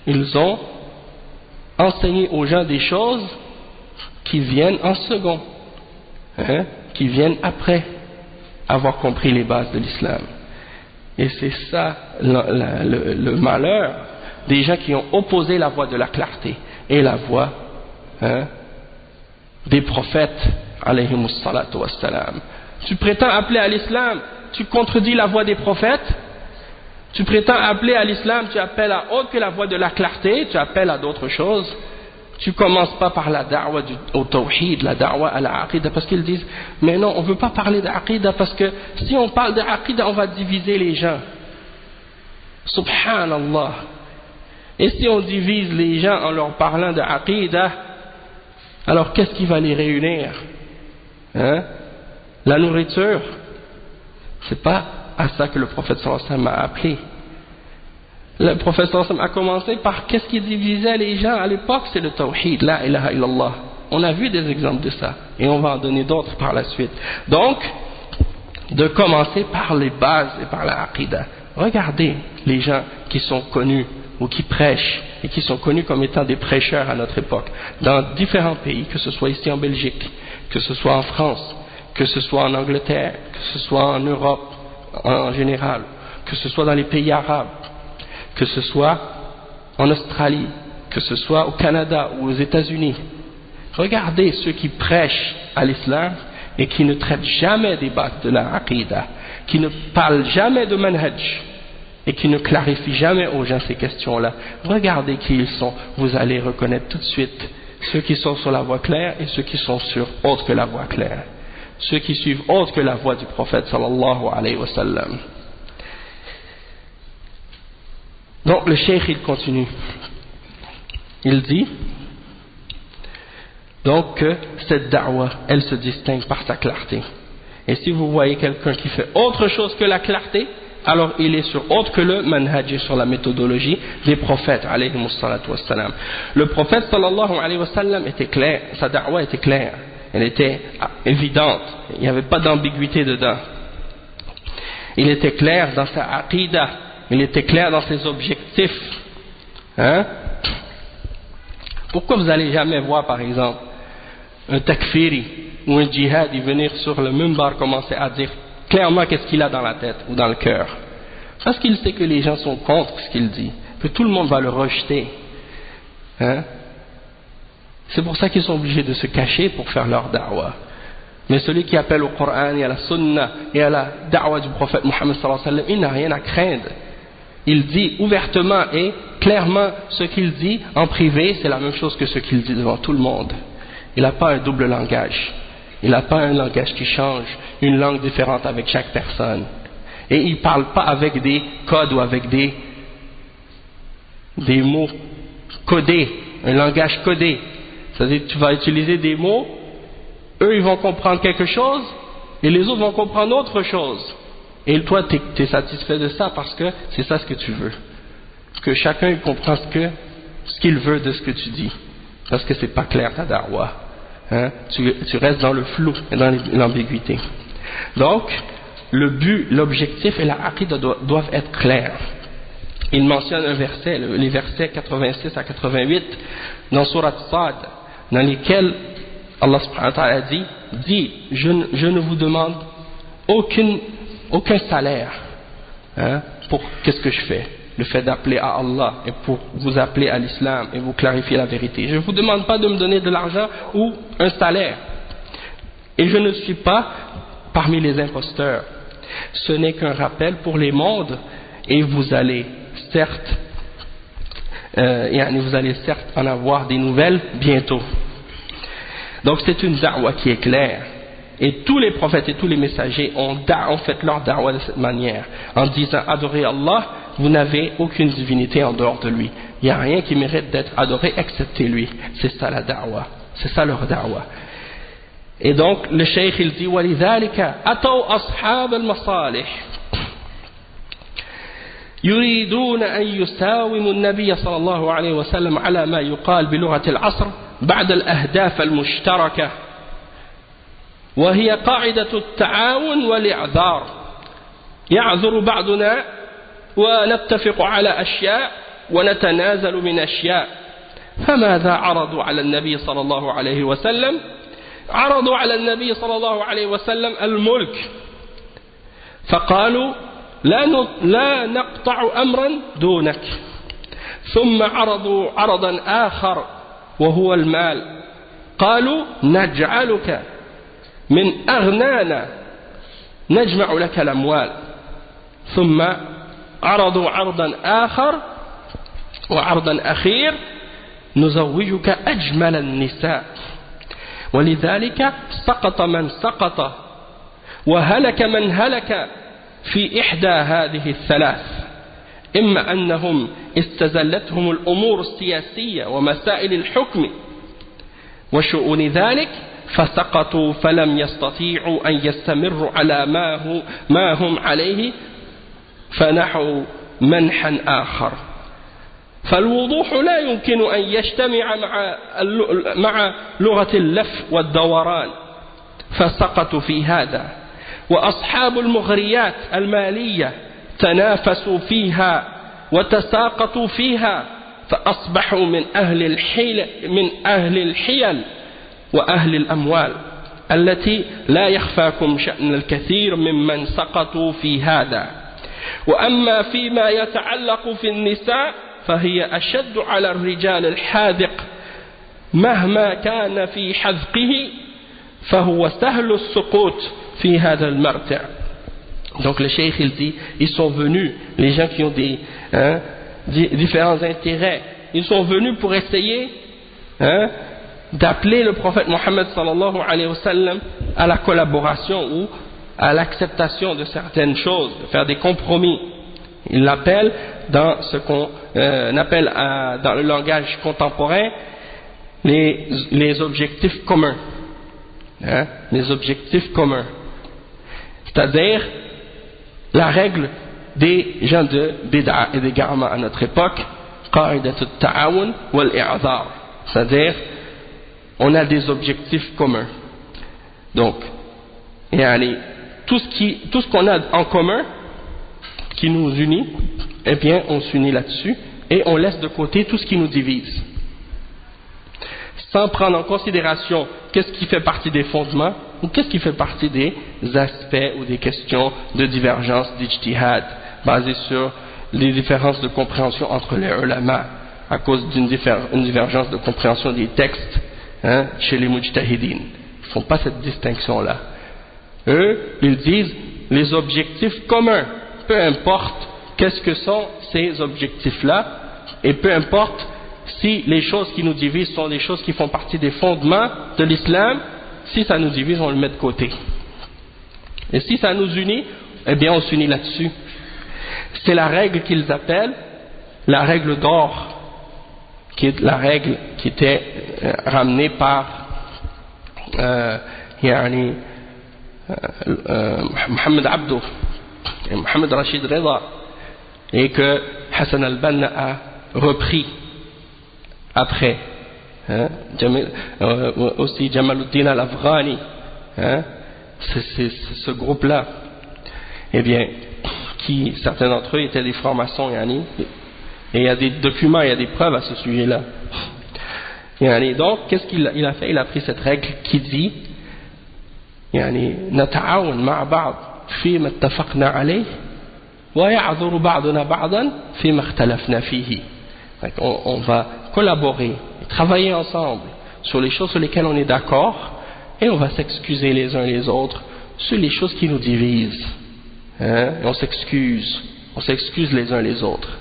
ils ont enseigné aux gens des choses qui viennent en second, qui viennent après avoir compris les bases de l'islam. Et c'est ça le malheur des gens qui ont opposé la voie de la clarté et la voie des prophètes alayhimus salatu wassalam. Tu prétends appeler à l'islam, tu contredis la voie des prophètes. Tu prétends appeler à l'islam, tu appelles à autre que la voie de la clarté, tu appelles à d'autres choses. Tu commences pas par la da'wa au tawhid, la da'wa à la aqida, parce qu'ils disent mais non, on veut pas parler d'aqida parce que si on parle d'aqida, on va diviser les gens. Subhanallah. Et si on divise les gens en leur parlant d'aqida, alors qu'est-ce qui va les réunir? La nourriture? C'est pas à ça que le prophète sallallahu alayhi wa sallam a appelé. Le prophète sallallahu alayhi wa sallam a commencé par qu'est-ce qui divisait les gens à l'époque? C'est le tawhid, la ilaha illallah. On a vu des exemples de ça et on va en donner d'autres par la suite. Donc, de commencer par les bases et par la aqida. Regardez les gens qui sont connus ou qui prêchent et qui sont connus comme étant des prêcheurs à notre époque dans différents pays, que ce soit ici en Belgique, que ce soit en France, que ce soit en Angleterre, que ce soit en Europe en général, que ce soit dans les pays arabes, que ce soit en Australie, que ce soit au Canada ou aux États-Unis. Regardez ceux qui prêchent à l'islam et qui ne traitent jamais des bases de la aqida, qui ne parlent jamais de manhaj et qui ne clarifient jamais aux gens ces questions-là. Regardez qui ils sont, vous allez reconnaître tout de suite ceux qui sont sur la voie claire et ceux qui sont sur autre que la voie claire. Ceux qui suivent autre que la voie du prophète sallallahu alayhi wa sallam. Donc le cheikh il continue. Il dit donc que cette da'wa elle se distingue par sa clarté. Et si vous voyez quelqu'un qui fait autre chose que la clarté, alors il est sur autre que le manhaj, sur la méthodologie des prophètes alayhimus salatu wassalam. Le prophète sallallahu alayhi wa sallam était clair, sa da'wa était claire. Elle était évidente, il n'y avait pas d'ambiguïté dedans. Il était clair dans sa aqida, il était clair dans ses objectifs. Pourquoi vous n'allez jamais voir par exemple un takfiri ou un djihadi venir sur le mimbar commencer à dire clairement qu'est-ce qu'il a dans la tête ou dans le cœur? Parce qu'il sait que les gens sont contre ce qu'il dit, que tout le monde va le rejeter. C'est pour ça qu'ils sont obligés de se cacher pour faire leur da'wa. Mais celui qui appelle au Coran et à la Sunna et à la da'wa du prophète Mohammed sallallahu alayhi wa sallam, il n'a rien à craindre. Il dit ouvertement et clairement ce qu'il dit en privé, c'est la même chose que ce qu'il dit devant tout le monde. Il n'a pas un double langage. Il n'a pas un langage qui change, une langue différente avec chaque personne. Et il ne parle pas avec des codes ou avec des mots codés, un langage codé. C'est-à-dire que tu vas utiliser des mots, eux ils vont comprendre quelque chose, et les autres vont comprendre autre chose. Et toi tu es satisfait de ça parce que c'est ça ce que tu veux. Que chacun il comprend ce qu'il veut de ce que tu dis. Parce que c'est pas clair ta da'wa. Tu restes dans le flou et dans l'ambiguïté. Donc, le but, l'objectif et la aqida doivent être clairs. Il mentionne un verset, les versets 86 à 88 dans Surat Sad, dans lesquels Allah subhanahu wa ta'ala dit je ne vous demande aucun salaire pour qu'est-ce que je fais, le fait d'appeler à Allah et pour vous appeler à l'islam et vous clarifier la vérité. Je ne vous demande pas de me donner de l'argent ou un salaire, et je ne suis pas parmi les imposteurs. Ce n'est qu'un rappel pour les mondes, et vous allez certes en avoir des nouvelles bientôt. Donc c'est une da'wa qui est claire, et tous les prophètes et tous les messagers ont fait leur da'wa de cette manière, en disant adorez Allah, vous n'avez aucune divinité en dehors de lui, il n'y a rien qui mérite d'être adoré excepté lui. C'est ça la da'wa, c'est ça leur da'wa. Et donc le cheikh il dit وَلِذَلِكَ أَتَوْا أَصْحَابَ الْمَصَالِحِ يريدون أن يساوموا النبي صلى الله عليه وسلم على ما يقال بلغة العصر بعد الأهداف المشتركة وهي قاعدة التعاون والإعذار يعذر بعضنا ونتفق على أشياء ونتنازل من أشياء. فماذا عرضوا على النبي صلى الله عليه وسلم؟ عرضوا على النبي صلى الله عليه وسلم الملك، فقالوا لا نقطع أمرا دونك. ثم عرضوا عرضا آخر وهو المال، قالوا نجعلك من أغنانا نجمع لك الأموال. ثم عرضوا عرضا آخر وعرضا أخير نزوجك أجمل النساء. ولذلك سقط من سقط وهلك من هلك في إحدى هذه الثلاث، إما أنهم استزلتهم الأمور السياسية ومسائل الحكم وشؤون ذلك فسقطوا فلم يستطيعوا أن يستمروا على ما هم عليه فنحوا منحا آخر. فالوضوح لا يمكن أن يجتمع مع لغة اللف والدوران، فسقطوا في هذا. وأصحاب المغريات المالية تنافسوا فيها وتساقطوا فيها، فأصبحوا من أهل الحيل وأهل الأموال التي لا يخفاكم شأن الكثير ممن سقطوا في هذا. وأما فيما يتعلق في النساء فهي أشد على الرجال الحاذق مهما كان في حذقه، فهو سهل السقوط في هذا المرتع. Donc le cheikh il dit, ils sont venus, les gens qui ont des différents intérêts, ils sont venus pour essayer d'appeler le prophète Mohammed sallallahu alayhi wa sallam à la collaboration ou à l'acceptation de certaines choses, de faire des compromis. Il l'appelle dans ce qu'on appelle dans le langage contemporain les objectifs communs. Les objectifs communs. C'est-à-dire la règle des gens de bid'a et des garma à notre époque, qa'idat al-ta'awun wal-i'adhar. C'est-à-dire on a des objectifs communs. Donc, tout ce qu'on a en commun qui nous unit, eh bien on s'unit là-dessus et on laisse de côté tout ce qui nous divise, sans prendre en considération qu'est-ce qui fait partie des fondements ou qu'est-ce qui fait partie des aspects ou des questions de divergence d'ijtihad basées sur les différences de compréhension entre les ulama à cause d'une divergence de compréhension des textes chez les mujtahidin. Ils ne font pas cette distinction-là. Eux, ils disent les objectifs communs, peu importe qu'est-ce que sont ces objectifs-là, et peu importe si les choses qui nous divisent sont des choses qui font partie des fondements de l'islam, si ça nous divise, on le met de côté. Et si ça nous unit, eh bien on s'unit là-dessus. C'est la règle qu'ils appellent la règle d'or, qui est la règle qui était ramenée par Mohamed Abdou et Mohamed Rachid Reza, et que Hassan al-Banna a repris après, aussi Jamaluddin al-Afghani, c'est ce groupe-là, eh bien, certains d'entre eux étaient des francs-maçons, et il y a des documents, il y a des preuves à ce sujet-là. Donc, qu'est-ce qu'il a fait? Il a pris cette règle qui dit نتعاون مع بعض فيما اتفقنا عليه ويعذر بعضنا بعضا فيما اختلفنا فيه. On va collaborer et travailler ensemble sur les choses sur lesquelles on est d'accord, et on va s'excuser les uns les autres sur les choses qui nous divisent. Et on s'excuse les uns les autres.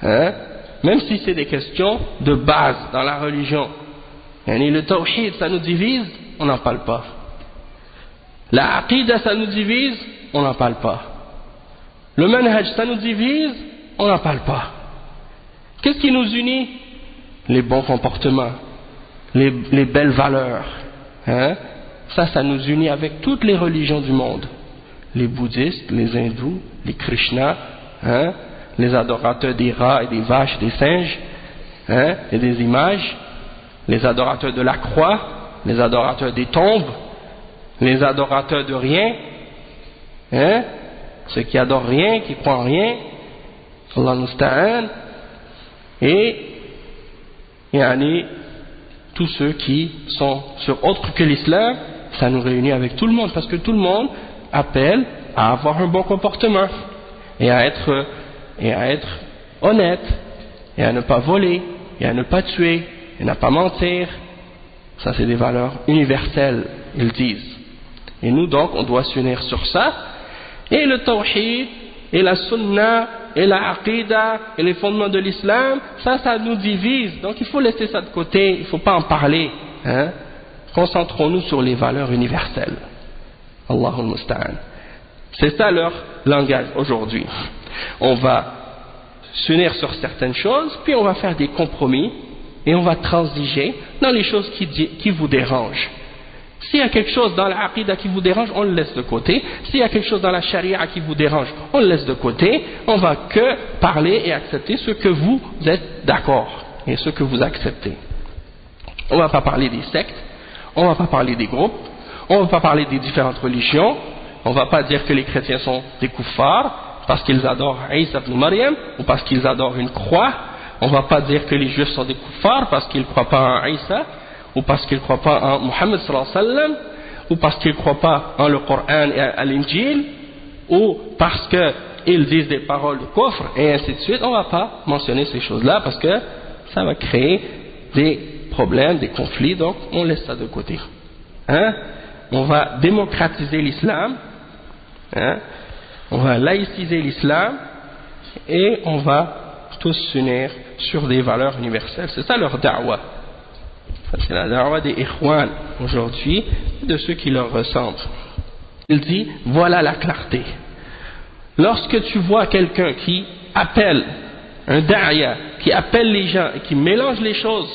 Même si c'est des questions de base dans la religion. Le tawhid, ça nous divise, on n'en parle pas. La aqida, ça nous divise, on n'en parle pas. Le manhaj, ça nous divise, on n'en parle pas. Qu'est-ce qui nous unit? Les bons comportements, les belles valeurs. Ça nous unit avec toutes les religions du monde. Les bouddhistes, les hindous, les krishnas, les adorateurs des rats et des vaches, des singes, et des images, les adorateurs de la croix, les adorateurs des tombes, les adorateurs de rien, ceux qui adorent rien, qui croient en rien, Allah musta'an, Et tous ceux qui sont sur autre que l'islam, ça nous réunit avec tout le monde, parce que tout le monde appelle à avoir un bon comportement et à être honnête et à ne pas voler et à ne pas tuer et à ne pas mentir. Ça, c'est des valeurs universelles, ils disent. Et nous donc, on doit s'unir sur ça. Et le tawhid et la sunna et la aqida et les fondements de l'islam, ça nous divise. Donc il faut laisser ça de côté, il ne faut pas en parler. Concentrons-nous sur les valeurs universelles. Allahul Musta'an. C'est ça leur langage aujourd'hui. On va s'unir sur certaines choses, puis on va faire des compromis et on va transiger dans les choses qui vous dérangent. S'il y a quelque chose dans la aqida qui vous dérange, on le laisse de côté. S'il y a quelque chose dans la charia qui vous dérange, on le laisse de côté. On va que parler et accepter ce que vous êtes d'accord et ce que vous acceptez. On ne va pas parler des sectes, on ne va pas parler des groupes, on ne va pas parler des différentes religions, on ne va pas dire que les chrétiens sont des kuffars parce qu'ils adorent Isa ibn Maryam ou parce qu'ils adorent une croix. On ne va pas dire que les juifs sont des kuffars parce qu'ils ne croient pas en Isa ou parce qu'ils ne croient pas en Muhammad sallallahu alayhi wa sallam, ou parce qu'ils ne croient pas en le Coran et à l'Injil, ou parce qu'ils disent des paroles de kufr, et ainsi de suite. On ne va pas mentionner ces choses-là parce que ça va créer des problèmes, des conflits, donc on laisse ça de côté. On va démocratiser l'islam, on va laïciser l'islam, et on va tous s'unir sur des valeurs universelles. C'est ça leur da'wah. C'est la da'wah des ikhwan aujourd'hui, de ceux qui leur ressemblent. Il dit, voilà la clarté. Lorsque tu vois quelqu'un qui appelle, un da'ya, qui appelle les gens et qui mélange les choses,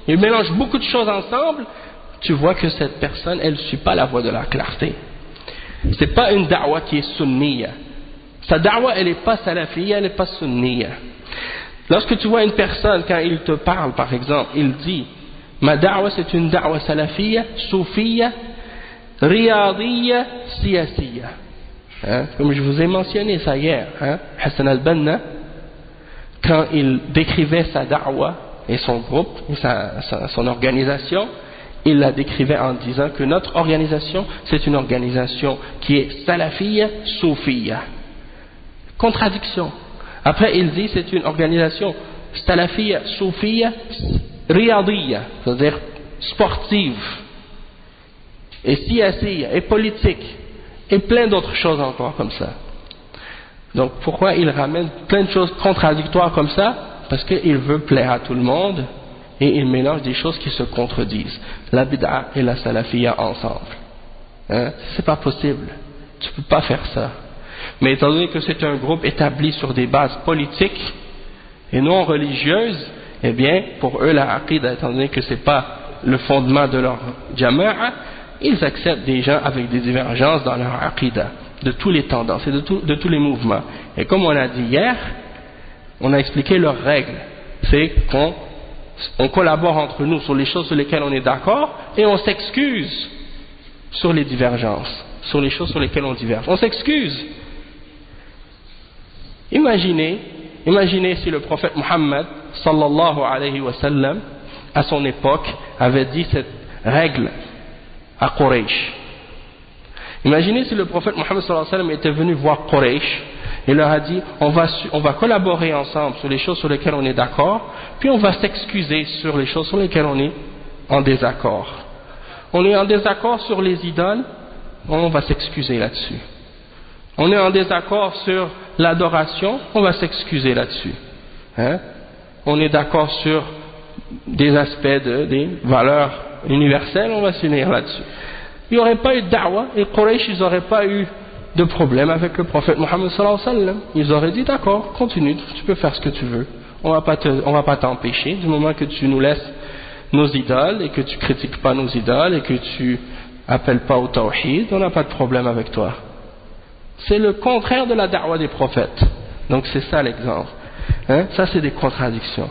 il mélange beaucoup de choses ensemble, tu vois que cette personne, elle ne suit pas la voie de la clarté. C'est pas une da'wah qui est sunniya. Sa da'wah, elle n'est pas salafiyya, elle n'est pas sunniya. Lorsque tu vois une personne, quand il te parle, par exemple, il dit, ma da'wah c'est une da'wah salafiyya, soufiyya, riyadiyya, siyasiyya. Comme je vous ai mentionné ça hier, Hassan al-Banna, quand il décrivait sa da'wah et son groupe, et son organisation, il la décrivait en disant que notre organisation, c'est une organisation qui est salafiyya, soufiyya. Contradiction. Après, il dit c'est une organisation salafiyya, soufiyya, riyadiyya, c'est-à-dire sportive, et siyasiyya, et politique, et plein d'autres choses encore comme ça. Donc pourquoi il ramène plein de choses contradictoires comme ça? Parce qu'il veut plaire à tout le monde, et il mélange des choses qui se contredisent. La bid'a et la salafiyya ensemble. C'est pas possible. Tu peux pas faire ça. Mais étant donné que c'est un groupe établi sur des bases politiques et non religieuses, eh bien, pour eux, la aqida, étant donné que c'est pas le fondement de leur jama'a, ils acceptent des gens avec des divergences dans leur aqida, de tous les tendances et de tous les mouvements. Et comme on a dit hier, on a expliqué leurs règles. C'est qu'on collabore entre nous sur les choses sur lesquelles on est d'accord et on s'excuse sur les divergences, sur les choses sur lesquelles on diverge. On s'excuse. Imaginez si le prophète Muhammad sallallahu alayhi wa sallam à son époque avait dit cette règle à Quraysh. Imaginez si le prophète Muhammad sallallahu alayhi wa sallam était venu voir Quraysh et leur a dit on va collaborer ensemble sur les choses sur lesquelles on est d'accord, puis on va s'excuser sur les choses sur lesquelles on est en désaccord. On est en désaccord sur les idoles, on va s'excuser là-dessus. On est en désaccord sur l'adoration, on va s'excuser là-dessus. On est d'accord sur des aspects des valeurs universelles, on va s'unir là-dessus. Il n'y aurait pas eu de da'wah, et Quraysh, ils n'auraient pas eu de problème avec le prophète Muhammad sallallahu alayhi wa sallam. Ils auraient dit d'accord, continue, tu peux faire ce que tu veux. On va pas t'empêcher, du moment que tu nous laisses nos idoles, et que tu critiques pas nos idoles, et que tu appelles pas au tawhid, on n'a pas de problème avec toi. C'est le contraire de la da'wah des prophètes. Donc c'est ça l'exemple. Ça c'est des contradictions.